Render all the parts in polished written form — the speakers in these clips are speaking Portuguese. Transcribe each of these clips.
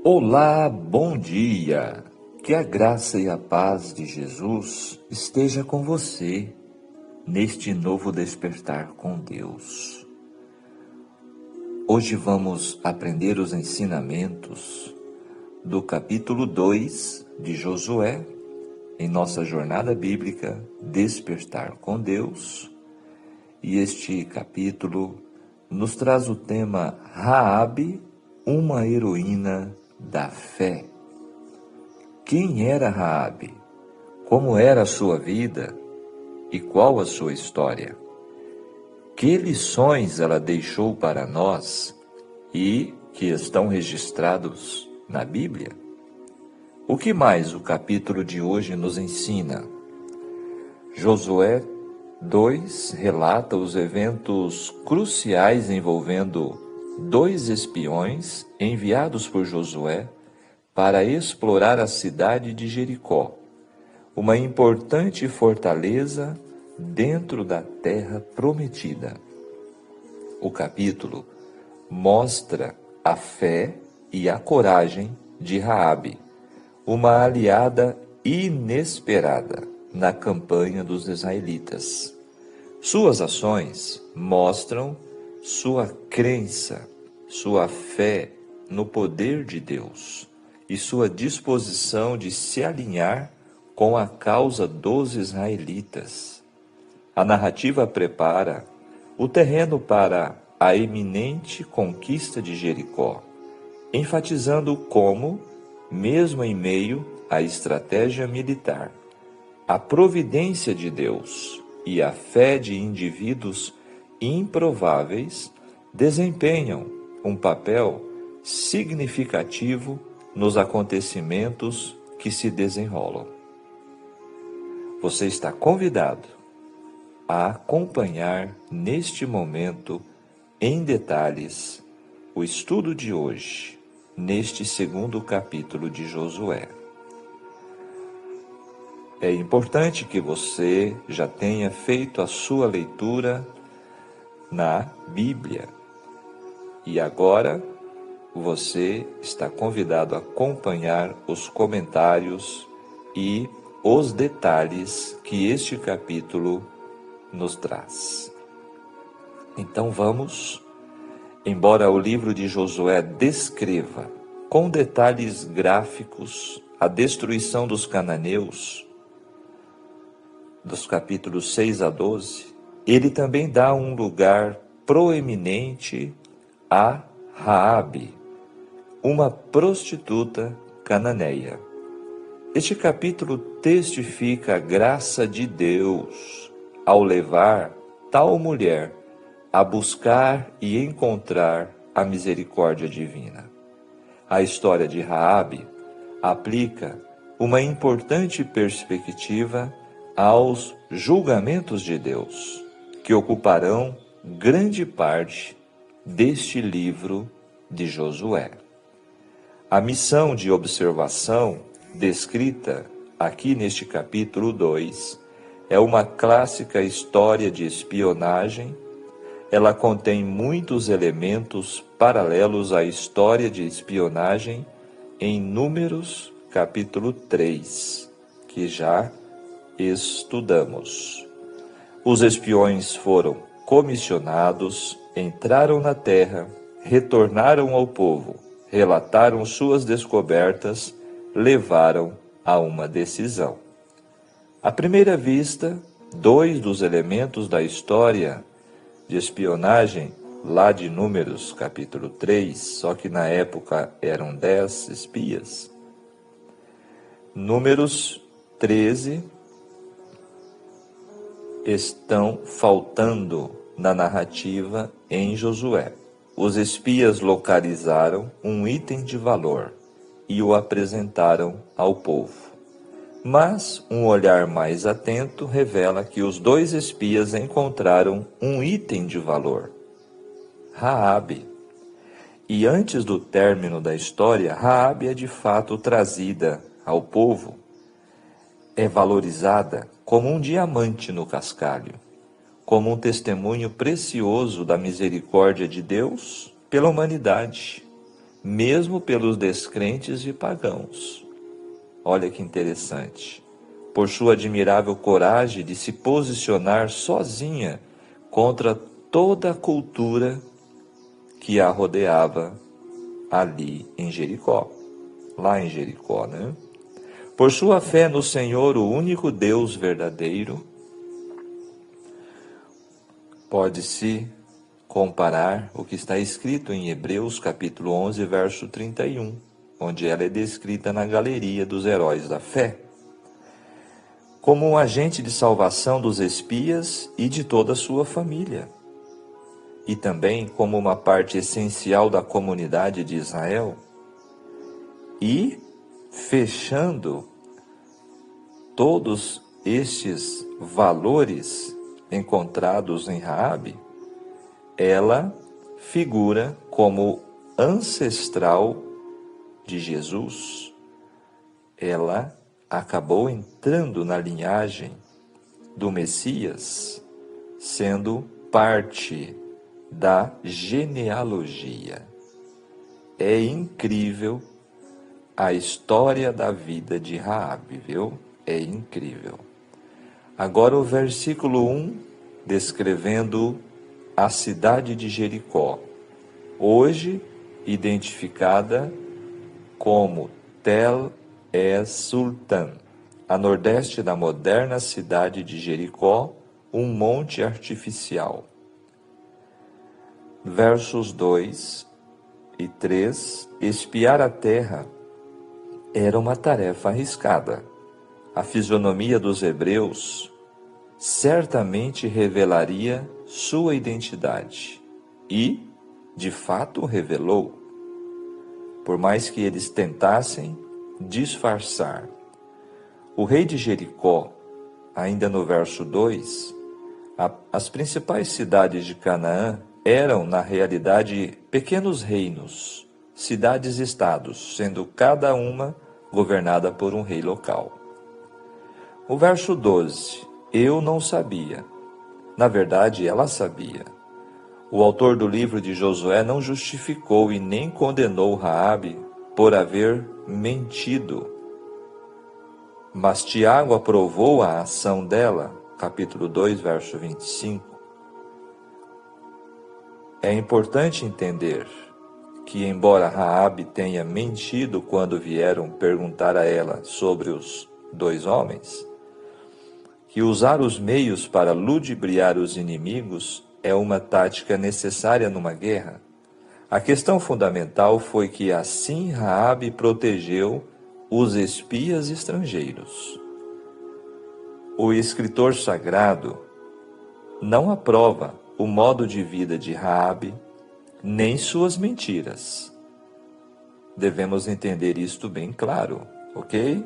Olá, bom dia! Que a graça e a paz de Jesus esteja com você neste novo despertar com Deus. Hoje vamos aprender os ensinamentos do capítulo 2 de Josué, em nossa jornada bíblica Despertar com Deus. E este capítulo nos traz o tema Raabe, uma heroína da fé. Quem era Raabe? Como era a sua vida? E qual a sua história? Que lições ela deixou para nós e que estão registrados na Bíblia? O que mais o capítulo de hoje nos ensina? Josué 2 relata os eventos cruciais envolvendo dois espiões enviados por Josué para explorar a cidade de Jericó, uma importante fortaleza dentro da terra prometida. O capítulo mostra a fé e a coragem de Raabe, uma aliada inesperada na campanha dos israelitas. Suas ações mostram sua crença, sua fé no poder de Deus e sua disposição de se alinhar com a causa dos israelitas. A narrativa prepara o terreno para a iminente conquista de Jericó, enfatizando como, mesmo em meio à estratégia militar, a providência de Deus e a fé de indivíduos improváveis desempenham um papel significativo nos acontecimentos que se desenrolam. Você está convidado a acompanhar neste momento, em detalhes, o estudo de hoje, neste segundo capítulo de Josué. É importante que você já tenha feito a sua leitura na Bíblia. E agora você está convidado a acompanhar os comentários e os detalhes que este capítulo nos traz. Então vamos, embora o livro de Josué descreva com detalhes gráficos a destruição dos cananeus, dos capítulos 6 a 12, ele também dá um lugar proeminente a Raabe, uma prostituta cananeia. Este capítulo testifica a graça de Deus ao levar tal mulher a buscar e encontrar a misericórdia divina. A história de Raabe aplica uma importante perspectiva aos julgamentos de Deus, que ocuparão grande parte deste livro de Josué. A missão de observação descrita aqui neste capítulo 2 é uma clássica história de espionagem. Ela contém muitos elementos paralelos à história de espionagem em Números capítulo 3, que já estudamos. Os espiões foram comissionados, entraram na terra, retornaram ao povo, relataram suas descobertas, levaram a uma decisão. À primeira vista, dois dos elementos da história de espionagem, lá de Números capítulo 3, só que na época eram 10 espias. Números 13 estão faltando na narrativa em Josué. Os espias localizaram um item de valor e o apresentaram ao povo. Mas um olhar mais atento revela que os dois espias encontraram um item de valor: Raabe. E antes do término da história, Raabe é de fato trazida ao povo, é valorizada como um diamante no cascalho, como um testemunho precioso da misericórdia de Deus pela humanidade, mesmo pelos descrentes e pagãos. Olha que interessante. Por sua admirável coragem de se posicionar sozinha contra toda a cultura que a rodeava ali em Jericó. Lá em Jericó, né? Por sua fé no Senhor, o único Deus verdadeiro, pode-se comparar o que está escrito em Hebreus capítulo 11, verso 31, onde ela é descrita na galeria dos heróis da fé, como um agente de salvação dos espias e de toda a sua família, e também como uma parte essencial da comunidade de Israel. E, fechando todos estes valores encontrados em Raabe, ela figura como ancestral de Jesus. Ela acabou entrando na linhagem do Messias, sendo parte da genealogia. É incrível a história da vida de Raabe, viu? É incrível. Agora o versículo 1, descrevendo a cidade de Jericó, hoje identificada como Tel Es-Sultan, a nordeste da moderna cidade de Jericó, um monte artificial. Versos 2 e 3, espiar a terra era uma tarefa arriscada. A fisionomia dos hebreus certamente revelaria sua identidade e, de fato, revelou. Por mais que eles tentassem disfarçar. O rei de Jericó, ainda no verso 2, as principais cidades de Canaã eram, na realidade, pequenos reinos, cidades-estados, sendo cada uma governada por um rei local. O verso 12, eu não sabia. Na verdade, ela sabia. O autor do livro de Josué não justificou e nem condenou Raabe por haver mentido. Mas Tiago aprovou a ação dela, capítulo 2, verso 25. É importante entender que, embora Raabe tenha mentido quando vieram perguntar a ela sobre os dois homens, que usar os meios para ludibriar os inimigos é uma tática necessária numa guerra. A questão fundamental foi que assim Raabe protegeu os espias estrangeiros. O escritor sagrado não aprova o modo de vida de Raabe, nem suas mentiras. Devemos entender isto bem claro, ok?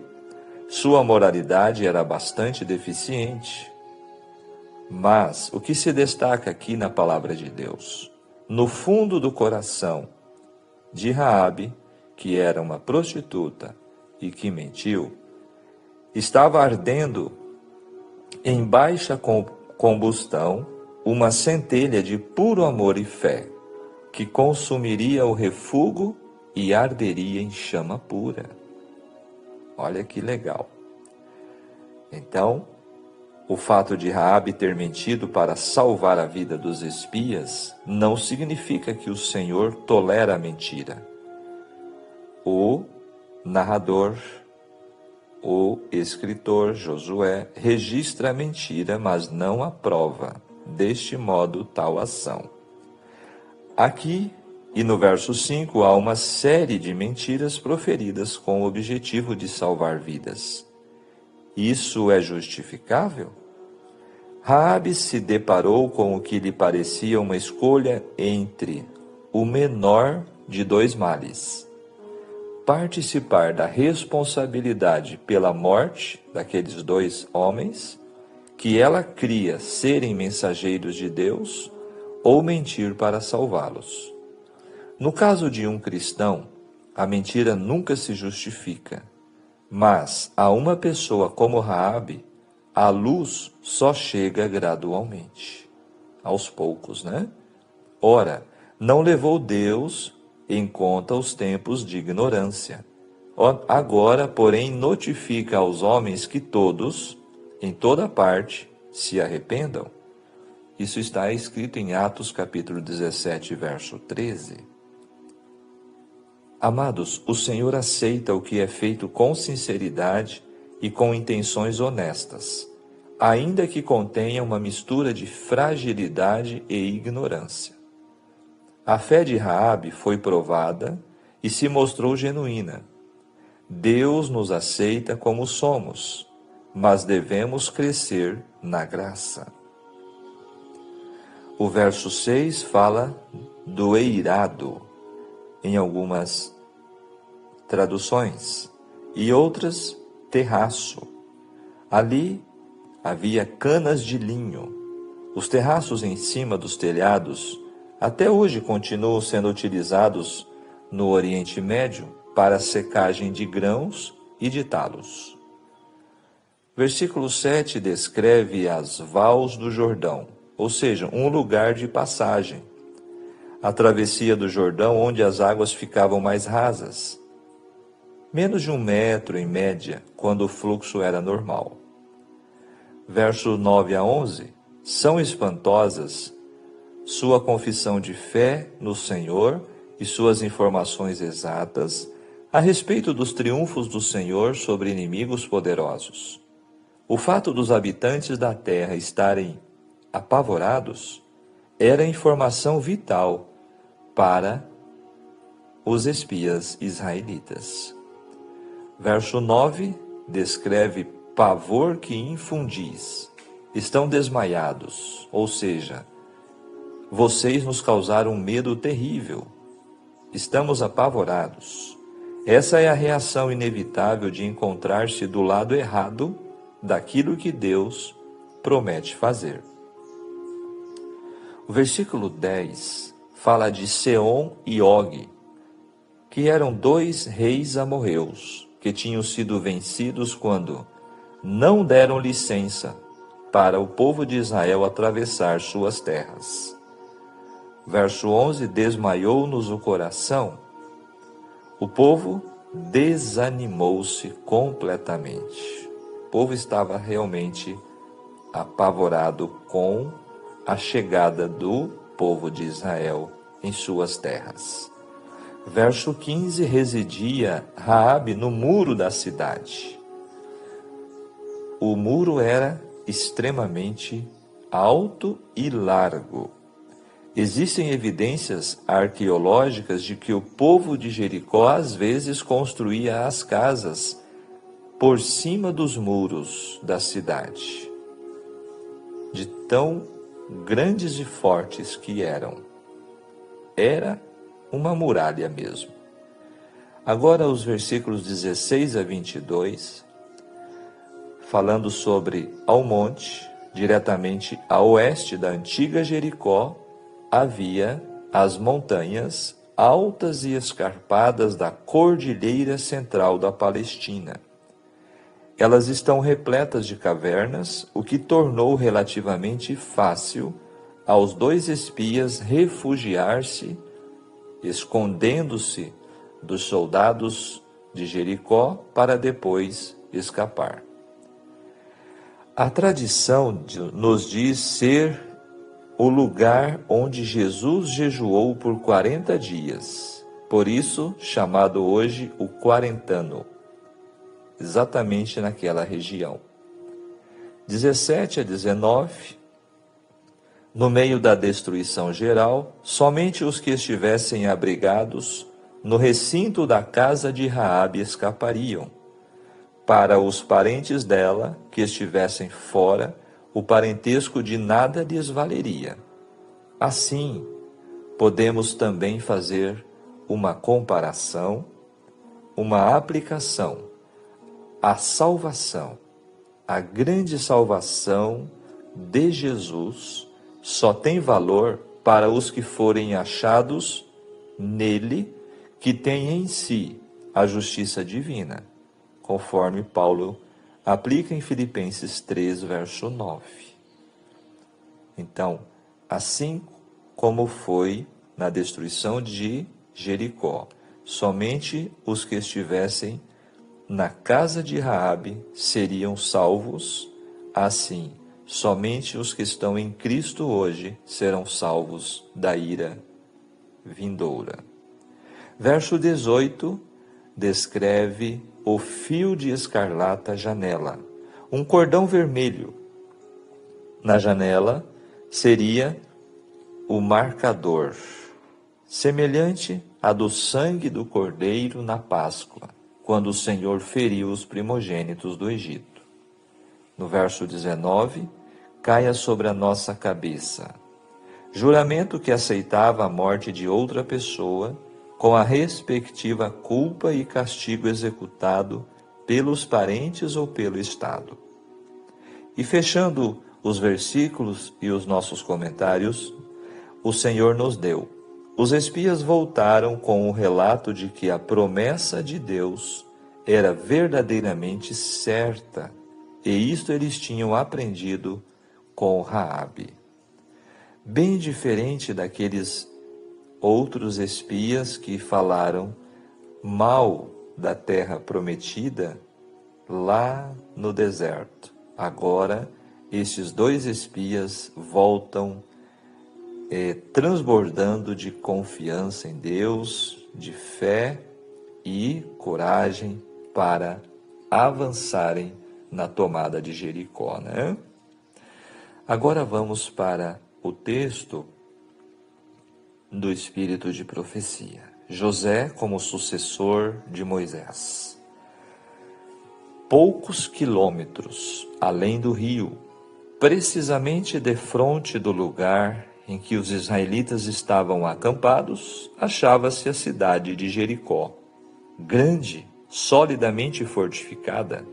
Sua moralidade era bastante deficiente. Mas o que se destaca aqui na palavra de Deus? No fundo do coração de Raabe, que era uma prostituta e que mentiu, estava ardendo em baixa combustão uma centelha de puro amor e fé, que consumiria o refúgio e arderia em chama pura. Olha que legal. Então, o fato de Raabe ter mentido para salvar a vida dos espias não significa que o Senhor tolera a mentira. O narrador, o escritor Josué, registra a mentira, mas não aprova, deste modo, tal ação. Aqui e no verso 5 há uma série de mentiras proferidas com o objetivo de salvar vidas. Isso é justificável? Raabe se deparou com o que lhe parecia uma escolha entre o menor de dois males: participar da responsabilidade pela morte daqueles dois homens, que ela cria serem mensageiros de Deus, ou mentir para salvá-los. No caso de um cristão, a mentira nunca se justifica, mas a uma pessoa como Raabe, a luz só chega gradualmente, aos poucos, né? Ora, não levou Deus em conta os tempos de ignorância. Agora, porém, notifica aos homens que todos, em toda parte, se arrependam. Isso está escrito em Atos capítulo 17, verso 13. Amados, o Senhor aceita o que é feito com sinceridade e com intenções honestas, ainda que contenha uma mistura de fragilidade e ignorância. A fé de Raabe foi provada e se mostrou genuína. Deus nos aceita como somos, mas devemos crescer na graça. O verso 6 fala do eirado, em algumas traduções, e outras, terraço. Ali havia canas de linho. Os terraços em cima dos telhados até hoje continuam sendo utilizados no Oriente Médio para a secagem de grãos e de talos. Versículo 7 descreve as vals do Jordão, ou seja, um lugar de passagem. A travessia do Jordão, onde as águas ficavam mais rasas, menos de 1 metro em média, quando o fluxo era normal. Versos 9 a 11 são espantosas sua confissão de fé no Senhor e suas informações exatas a respeito dos triunfos do Senhor sobre inimigos poderosos. O fato dos habitantes da terra estarem apavorados era informação vital para os espias israelitas. Verso 9 descreve pavor que infundis. Estão desmaiados, ou seja, vocês nos causaram um medo terrível. Estamos apavorados. Essa é a reação inevitável de encontrar-se do lado errado daquilo que Deus promete fazer. O versículo 10 fala de Seom e Og, que eram 2 reis amorreus, que tinham sido vencidos quando não deram licença para o povo de Israel atravessar suas terras. Verso 11, desmaiou-nos o coração. O povo desanimou-se completamente. O povo estava realmente apavorado com a chegada do povo de Israel em suas terras. Verso 15, residia Raabe no muro da cidade. O muro era extremamente alto e largo. Existem evidências arqueológicas de que o povo de Jericó às vezes construía as casas por cima dos muros da cidade, de tão grandes e fortes que eram. Era uma muralha mesmo. Agora os versículos 16 a 22, falando sobre ao monte, diretamente a oeste da antiga Jericó, havia as montanhas altas e escarpadas da cordilheira central da Palestina. Elas estão repletas de cavernas, o que tornou relativamente fácil aos 2 espias refugiar-se, escondendo-se dos soldados de Jericó para depois escapar. A tradição nos diz ser o lugar onde Jesus jejuou por 40 dias, por isso chamado hoje o Quarentano, exatamente naquela região. 17 a 19, no meio da destruição geral, somente os que estivessem abrigados no recinto da casa de Raabe escapariam. Para os parentes dela que estivessem fora, o parentesco de nada lhes valeria. Assim, podemos também fazer uma comparação, uma aplicação. A salvação, a grande salvação de Jesus, só tem valor para os que forem achados nele, que tem em si a justiça divina, conforme Paulo aplica em Filipenses 3, verso 9. Então, assim como foi na destruição de Jericó. Somente os que estivessem na casa de Raabe seriam salvos. Assim, somente os que estão em Cristo hoje serão salvos da ira vindoura. Verso 18 descreve o fio de escarlata janela, um cordão vermelho. Na janela seria o marcador, semelhante a do sangue do cordeiro na Páscoa, quando o Senhor feriu os primogênitos do Egito. No verso 19, caia sobre a nossa cabeça juramento que aceitava a morte de outra pessoa, com a respectiva culpa e castigo executado pelos parentes ou pelo Estado. E fechando os versículos e os nossos comentários, o Senhor nos deu. Os espias voltaram com o relato de que a promessa de Deus era verdadeiramente certa, e isto eles tinham aprendido com Raabe. Bem diferente daqueles outros espias que falaram mal da terra prometida lá no deserto. Agora, estes dois espias voltam transbordando de confiança em Deus, de fé e coragem para avançarem na tomada de Jericó, né? Agora vamos para o texto do espírito de profecia. José como sucessor de Moisés. Poucos quilômetros além do rio, precisamente defronte do lugar em que os israelitas estavam acampados, achava-se a cidade de Jericó. Grande, solidamente fortificada,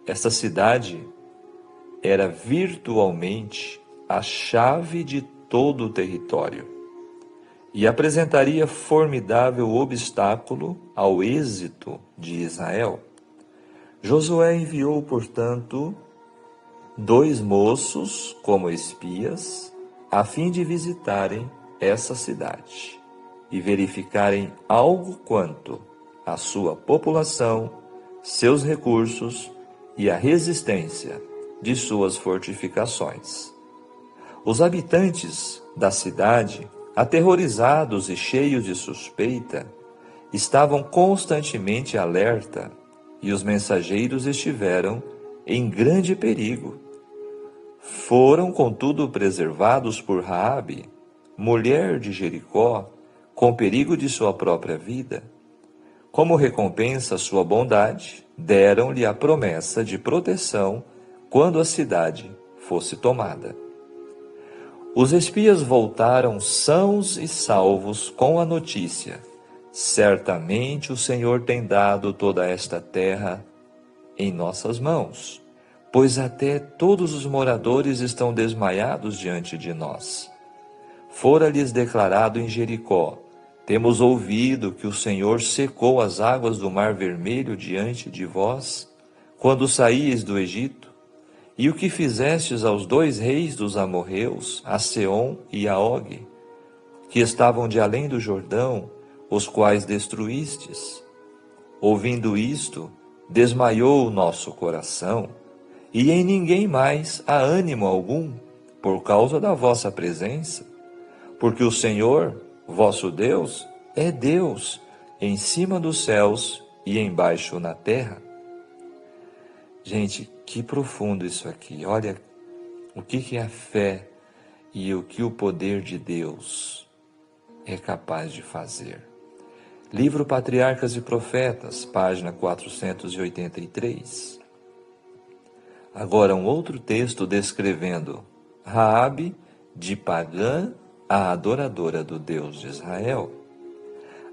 esta cidade era virtualmente a chave de todo o território e apresentaria formidável obstáculo ao êxito de Israel. Josué enviou, portanto, 2 moços como espias, a fim de visitarem essa cidade e verificarem algo quanto à sua população, seus recursos e a resistência de suas fortificações. Os habitantes da cidade, aterrorizados e cheios de suspeita, estavam constantemente alerta, e os mensageiros estiveram em grande perigo. Foram, contudo, preservados por Raabe, mulher de Jericó, com perigo de sua própria vida. Como recompensa à sua bondade, deram-lhe a promessa de proteção quando a cidade fosse tomada. Os espias voltaram sãos e salvos com a notícia: certamente o Senhor tem dado toda esta terra em nossas mãos, pois até todos os moradores estão desmaiados diante de nós. Fora-lhes declarado em Jericó: temos ouvido que o Senhor secou as águas do Mar Vermelho diante de vós, quando saíeis do Egito, e o que fizestes aos 2 reis dos amorreus, a Seom e a Og, que estavam de além do Jordão, os quais destruístes. Ouvindo isto, desmaiou o nosso coração, e em ninguém mais há ânimo algum, por causa da vossa presença, porque o Senhor, vosso Deus, é Deus, em cima dos céus e embaixo na terra. Gente, que profundo isso aqui. Olha o que é a fé e o que o poder de Deus é capaz de fazer. Livro Patriarcas e Profetas, página 483. Agora um outro texto descrevendo Raabe, de pagã a adoradora do Deus de Israel.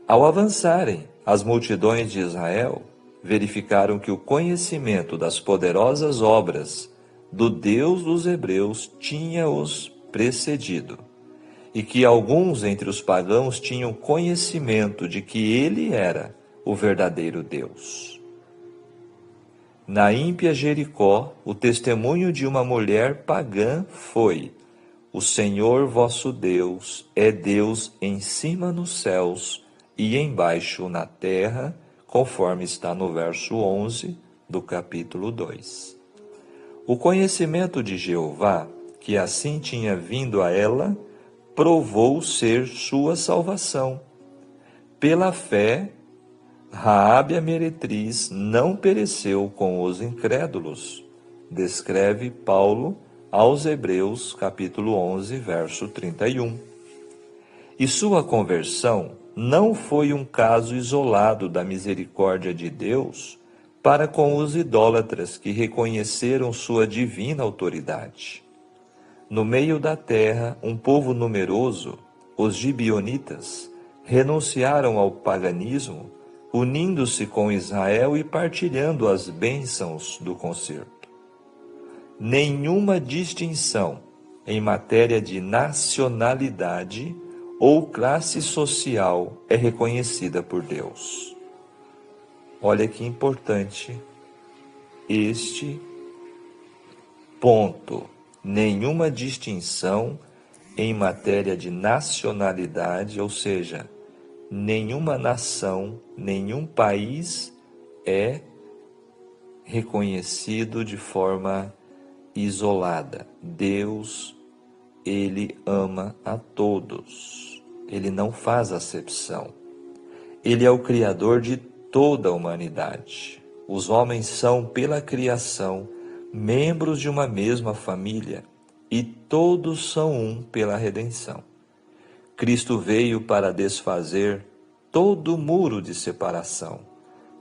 Ao avançarem, as multidões de Israel verificaram que o conhecimento das poderosas obras do Deus dos hebreus tinha-os precedido, e que alguns entre os pagãos tinham conhecimento de que ele era o verdadeiro Deus. Na ímpia Jericó, o testemunho de uma mulher pagã foi: o Senhor vosso Deus é Deus em cima nos céus e embaixo na terra, conforme está no verso 11 do capítulo 2. O conhecimento de Jeová, que assim tinha vindo a ela, provou ser sua salvação. Pela fé, Raabe a meretriz não pereceu com os incrédulos, descreve Paulo aos Hebreus, capítulo 11, verso 31. E sua conversão não foi um caso isolado da misericórdia de Deus para com os idólatras que reconheceram sua divina autoridade. No meio da terra, um povo numeroso, os gibeonitas, renunciaram ao paganismo, unindo-se com Israel e partilhando as bênçãos do concerto. Nenhuma distinção em matéria de nacionalidade ou classe social é reconhecida por Deus. Olha que importante este ponto. Nenhuma distinção em matéria de nacionalidade, ou seja, nenhuma nação, nenhum país é reconhecido de forma isolada. Deus, Ele ama a todos. Ele não faz acepção. Ele é o Criador de toda a humanidade. Os homens são, pela criação, membros de uma mesma família, e todos são um pela redenção. Cristo veio para desfazer todo muro de separação,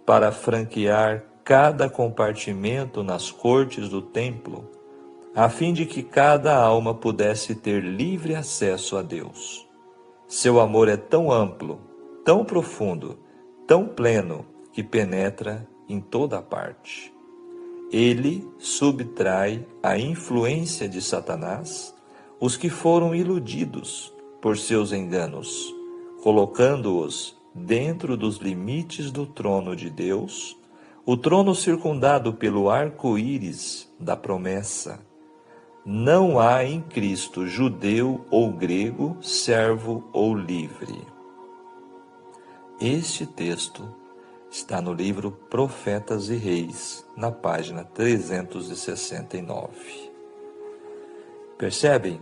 para franquear cada compartimento nas cortes do templo, a fim de que cada alma pudesse ter livre acesso a Deus. Seu amor é tão amplo, tão profundo, tão pleno, que penetra em toda parte. Ele subtrai à influência de Satanás os que foram iludidos por seus enganos, colocando-os dentro dos limites do trono de Deus, o trono circundado pelo arco-íris da promessa. Não há em Cristo judeu ou grego, servo ou livre. Este texto está no livro Profetas e Reis, na página 369. Percebem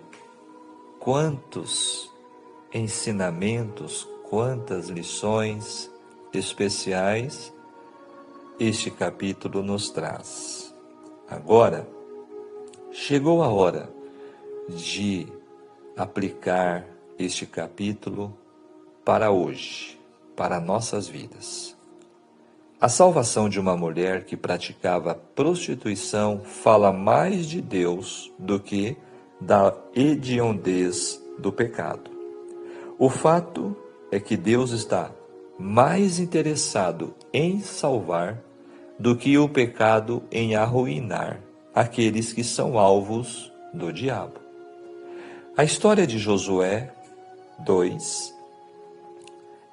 quantos ensinamentos, quantas lições especiais este capítulo nos traz? Agora, chegou a hora de aplicar este capítulo para hoje, para nossas vidas. A salvação de uma mulher que praticava prostituição fala mais de Deus do que da hediondez do pecado. O fato é que Deus está mais interessado em salvar do que o pecado em arruinar aqueles que são alvos do diabo. A história de Josué 2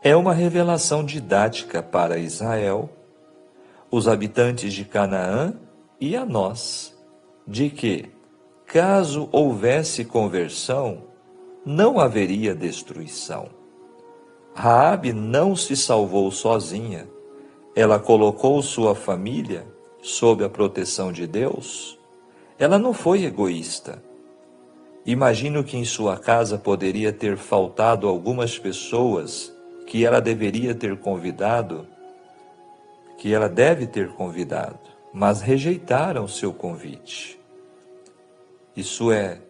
é uma revelação didática para Israel, os habitantes de Canaã e a nós, de que, caso houvesse conversão, não haveria destruição. Raabe não se salvou sozinha, ela colocou sua família sob a proteção de Deus. Ela não foi egoísta. Imagino que em sua casa poderia ter faltado algumas pessoas que ela deveria ter convidado, que ela deve ter convidado, mas rejeitaram seu convite. Isto é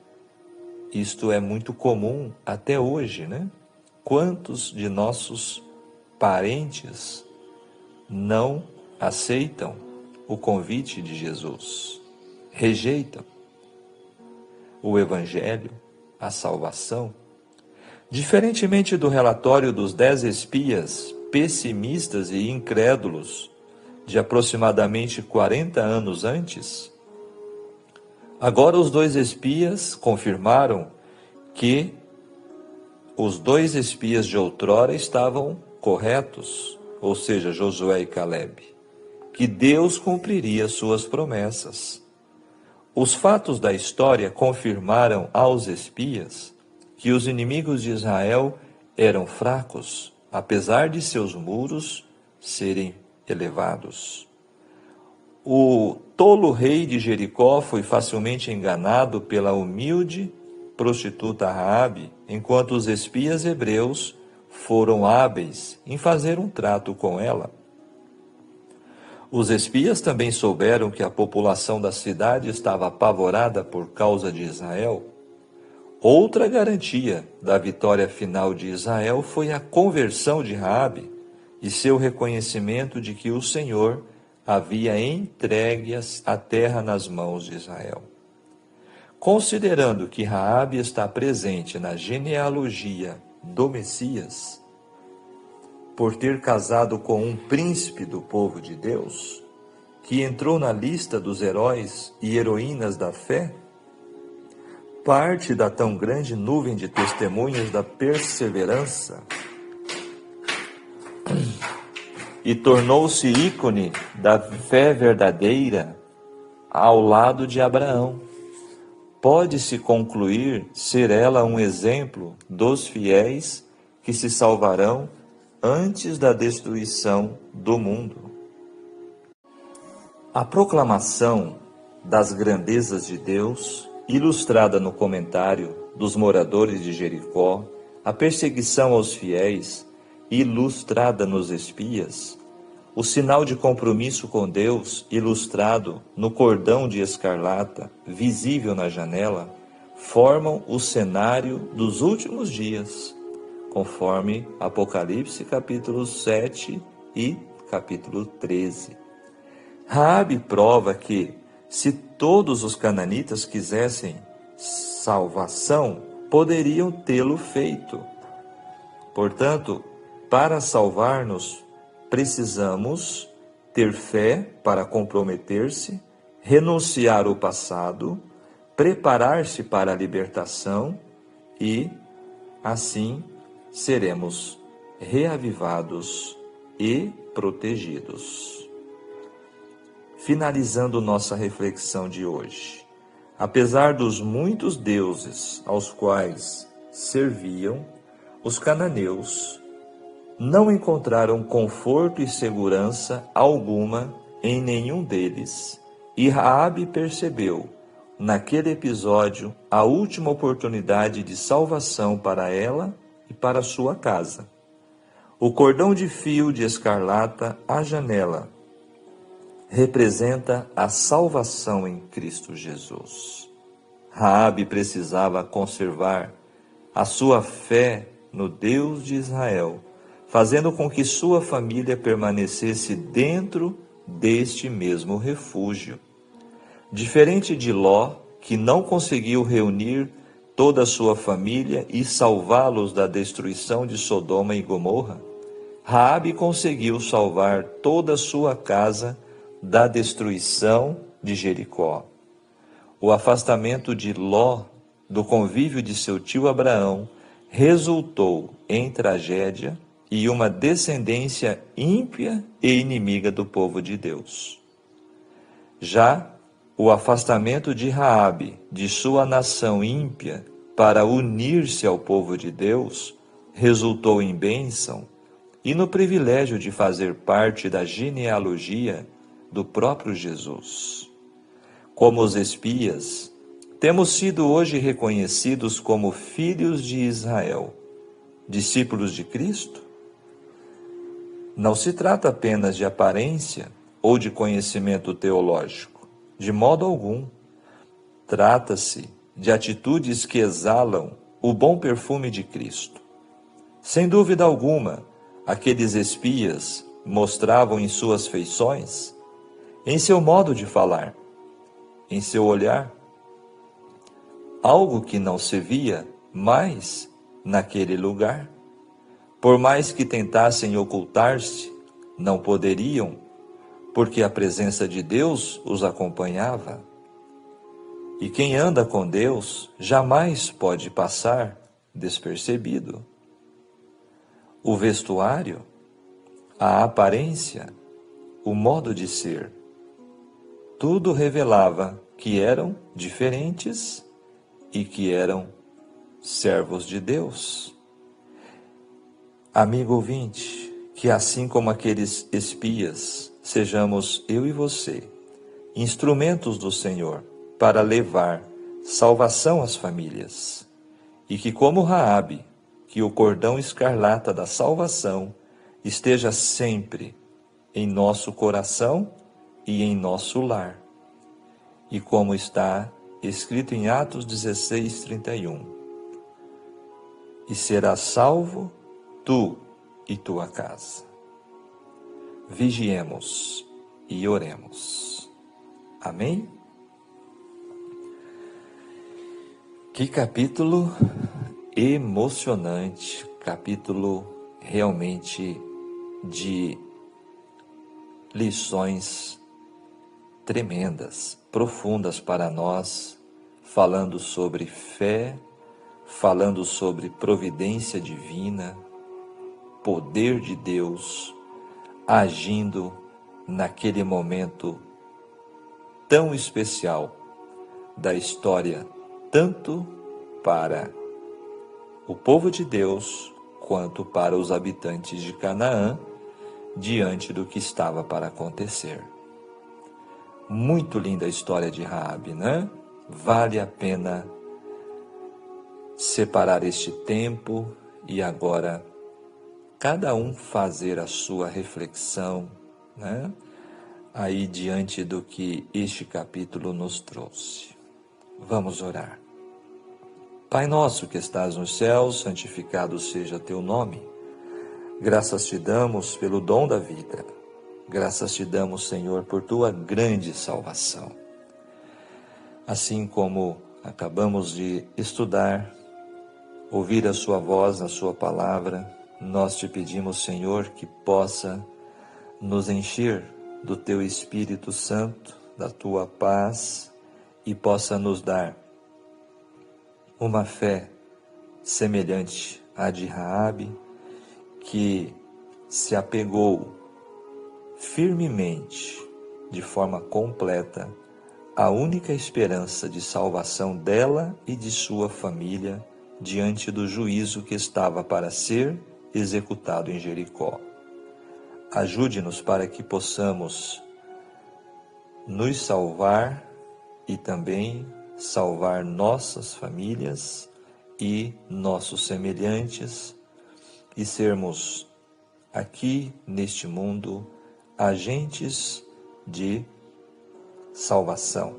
muito comum até hoje, né? Quantos de nossos parentes não aceitam o convite de Jesus? Rejeitam o Evangelho, a salvação? Diferentemente do relatório dos 10 espias pessimistas e incrédulos de aproximadamente 40 anos antes, agora os 2 espias confirmaram que os 2 espias de outrora estavam corretos, ou seja, Josué e Caleb, que Deus cumpriria suas promessas. Os fatos da história confirmaram aos espias que os inimigos de Israel eram fracos, apesar de seus muros serem elevados. O tolo rei de Jericó foi facilmente enganado pela humilde prostituta Raabe, enquanto os espias hebreus foram hábeis em fazer um trato com ela. Os espias também souberam que a população da cidade estava apavorada por causa de Israel. Outra garantia da vitória final de Israel foi a conversão de Raabe e seu reconhecimento de que o Senhor havia entregue a terra nas mãos de Israel. Considerando que Raabe está presente na genealogia do Messias, por ter casado com um príncipe do povo de Deus, que entrou na lista dos heróis e heroínas da fé, parte da tão grande nuvem de testemunhas da perseverança, e tornou-se ícone da fé verdadeira ao lado de Abraão. Pode-se concluir ser ela um exemplo dos fiéis que se salvarão antes da destruição do mundo. A proclamação das grandezas de Deus, ilustrada no comentário dos moradores de Jericó, a perseguição aos fiéis, ilustrada nos espias, o sinal de compromisso com Deus, ilustrado no cordão de escarlata, visível na janela, formam o cenário dos últimos dias, conforme Apocalipse capítulo 7 e capítulo 13. Raabe prova que, se todos os cananitas quisessem salvação, poderiam tê-lo feito. Portanto, para salvar-nos, precisamos ter fé para comprometer-se, renunciar ao passado, preparar-se para a libertação e, assim, seremos reavivados e protegidos. Finalizando nossa reflexão de hoje, apesar dos muitos deuses aos quais serviam, os cananeus não encontraram conforto e segurança alguma em nenhum deles, e Raabe percebeu, naquele episódio, a última oportunidade de salvação para ela e para sua casa. O cordão de fio de escarlata à janela representa a salvação em Cristo Jesus. Raabe precisava conservar a sua fé no Deus de Israel, fazendo com que sua família permanecesse dentro deste mesmo refúgio. Diferente de Ló, que não conseguiu reunir toda a sua família e salvá-los da destruição de Sodoma e Gomorra, Raabe conseguiu salvar toda a sua casa da destruição de Jericó. O afastamento de Ló do convívio de seu tio Abraão resultou em tragédia e uma descendência ímpia e inimiga do povo de Deus. Já o afastamento de Raabe de sua nação ímpia para unir-se ao povo de Deus resultou em bênção e no privilégio de fazer parte da genealogia do próprio Jesus. Como os espias, temos sido hoje reconhecidos como filhos de Israel, discípulos de Cristo. Não se trata apenas de aparência ou de conhecimento teológico, de modo algum. Trata-se de atitudes que exalam o bom perfume de Cristo. Sem dúvida alguma, aqueles espias mostravam em suas feições, em seu modo de falar, em seu olhar, algo que não se via mais naquele lugar. Por mais que tentassem ocultar-se, não poderiam, porque a presença de Deus os acompanhava. E quem anda com Deus jamais pode passar despercebido. O vestuário, a aparência, o modo de ser, tudo revelava que eram diferentes e que eram servos de Deus. Amigo ouvinte, que assim como aqueles espias, sejamos eu e você, instrumentos do Senhor para levar salvação às famílias. E que como Raabe, que o cordão escarlata da salvação esteja sempre em nosso coração e em nosso lar. E como está escrito em Atos 16:31, e serás salvo tu e tua casa. Vigiemos e oremos. Amém? Que capítulo emocionante, capítulo realmente de lições tremendas, profundas para nós, falando sobre fé, falando sobre providência divina, poder de Deus agindo naquele momento tão especial da história, tanto para o povo de Deus quanto para os habitantes de Canaã, diante do que estava para acontecer. Muito linda a história de Raabe, né? Vale a pena separar este tempo e agora cada um fazer a sua reflexão, né? Aí diante do que este capítulo nos trouxe. Vamos orar. Pai nosso que estás nos céus, santificado seja teu nome. Graças te damos pelo dom da vida. Graças te damos, Senhor, por tua grande salvação. Assim como acabamos de estudar, ouvir a sua voz na sua palavra, nós te pedimos, Senhor, que possa nos encher do teu Espírito Santo, da tua paz, e possa nos dar uma fé semelhante à de Raabe, que se apegou firmemente, de forma completa, à única esperança de salvação dela e de sua família diante do juízo que estava para ser executado em Jericó. Ajude-nos para que possamos nos salvar e também salvar nossas famílias e nossos semelhantes e sermos aqui neste mundo agentes de salvação,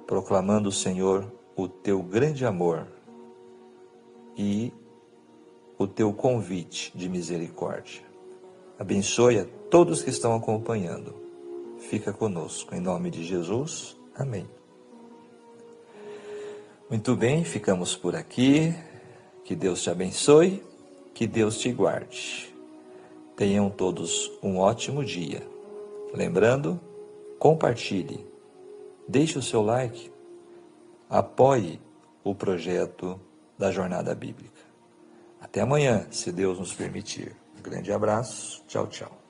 proclamando, Senhor, o teu grande amor e o teu convite de misericórdia. Abençoe a todos que estão acompanhando. Fica conosco, em nome de Jesus. Amém. Muito bem, ficamos por aqui. Que Deus te abençoe, que Deus te guarde. Tenham todos um ótimo dia. Lembrando, compartilhe, deixe o seu like, apoie o projeto da Jornada Bíblica. Até amanhã, se Deus nos permitir. Um grande abraço. Tchau, tchau.